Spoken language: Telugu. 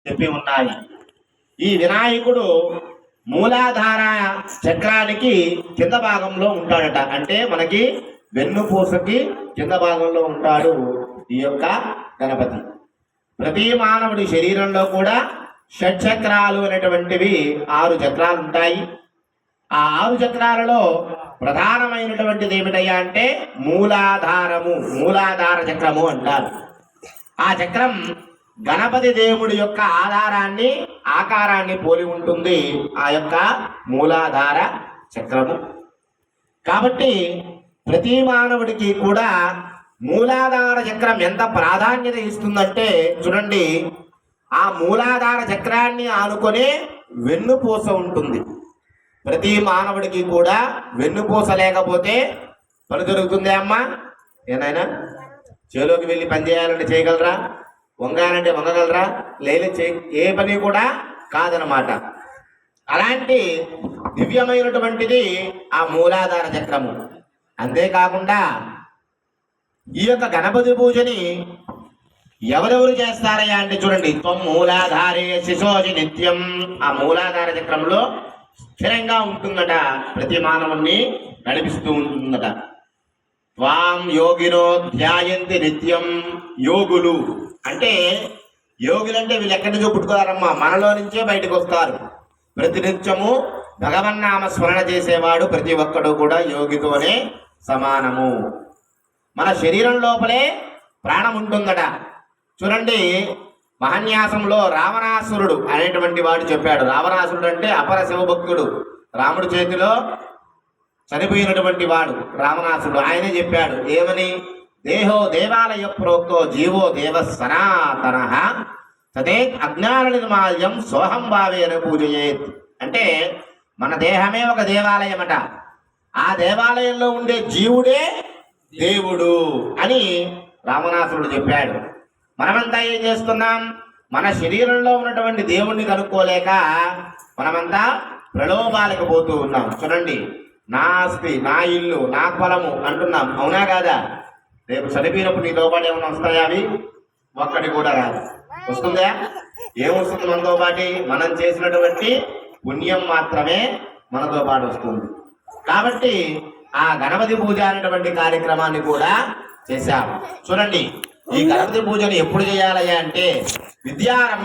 చెప్పి ఉన్నాయి. ఈ వినాయకుడు మూలాధార చక్రానికి కింద భాగంలో ఉంటాడట. అంటే మనకి వెన్నుపూసకి కింద భాగంలో ఉంటాడు ఈ యొక్క గణపతి. ప్రతి మానవుడి శరీరంలో కూడా షట్చక్రాలు అనేటువంటివి 6 చక్రాలు ఉంటాయి. ఆ 6 చక్రాలలో ప్రధానమైనటువంటిది ఏమిటయ్యా అంటే మూలాధార చక్రము అంటారు. ఆ చక్రం గణపతి దేవుడి యొక్క ఆకారాన్ని పోలి ఉంటుంది ఆ యొక్క మూలాధార చక్రము. కాబట్టి ప్రతి మానవుడికి కూడా మూలాధార చక్రం ఎంత ప్రాధాన్యత ఇస్తుందంటే చూడండి, ఆ మూలాధార చక్రాన్ని ఆనుకొనే వెన్నుపూస ఉంటుంది. ప్రతి మానవుడికి కూడా వెన్నుపూస లేకపోతే పని జరుగుతుందే అమ్మా? ఏనాయనా చేలోకి వెళ్ళి పని చేయాలంటే చేయగలరా? వంగాలంటే వంగగలరా? లేదు, ఏ పని కూడా కాదనమాట. అలాంటి దివ్యమైనటువంటిది ఆ మూలాధార చక్రము. అంతేకాకుండా ఈ యొక్క గణపతి పూజని ఎవరెవరు చేస్తారయ్యా అంటే చూడండి, మూలాధారే శిశోజి నిత్యం. ఆ మూలాధార చక్రంలో స్థిరంగా ఉంటుందట, ప్రతి మానవుణ్ణి నడిపిస్తూ ఉంటుందట. త్వాం యోగినో ధ్యాయంతి నిత్యం. యోగులు అంటే వీళ్ళు ఎక్కడి నుంచో పుట్టుకోవారమ్మా, మనలో నుంచే బయటకు వస్తారు. ప్రతినిత్యము భగవన్నామ స్మరణ చేసేవాడు ప్రతి ఒక్కడు కూడా యోగితోనే సమానము. మన శరీరం లోపలే ప్రాణం ఉంటుందట. చూడండి, మహాన్యాసంలో రావణాసురుడు అనేటువంటి వాడు చెప్పాడు. రావణాసురుడు అంటే అపర శివభక్తుడు, రాముడి చేతిలో చనిపోయినటువంటి వాడు రావణాసురుడు. ఆయనే చెప్పాడు ఏమని? దేహో దేవాలయ ప్రోక్తో జీవో దేవ సనాతన తదే అజ్ఞాన నిర్మాల్యం సోహం భావేన పూజయేత్. అంటే మన దేహమే ఒక దేవాలయమట, ఆ దేవాలయంలో ఉండే జీవుడే దేవుడు అని రావణాసురుడు చెప్పాడు. మనమంతా ఏం చేస్తున్నాం? మన శరీరంలో ఉన్నటువంటి దేవుణ్ణి కనుక్కోలేక మనమంతా ప్రలోభాలకు పోతూ ఉన్నాం. చూడండి, నా ఆస్తి, నా ఇల్లు, నా పొలము అంటున్నాం, అవునా కాదా? రేపు చనిపోయినప్పుడు నీతో పాటు ఏమైనా వస్తాయా? అవి ఒక్కటి కూడా రాదు. వస్తుందా? ఏమొస్తుంది మనతో పాటు? మనం చేసినటువంటి పుణ్యం మాత్రమే మనతో పాటు వస్తుంది. కాబట్టి ఆ గణపతి పూజ అనేటువంటి కార్యక్రమాన్ని కూడా చేశాం. చూడండి, ఈ గణపతి పూజను ఎప్పుడు చేయాలయ్యా అంటే విద్యారంభ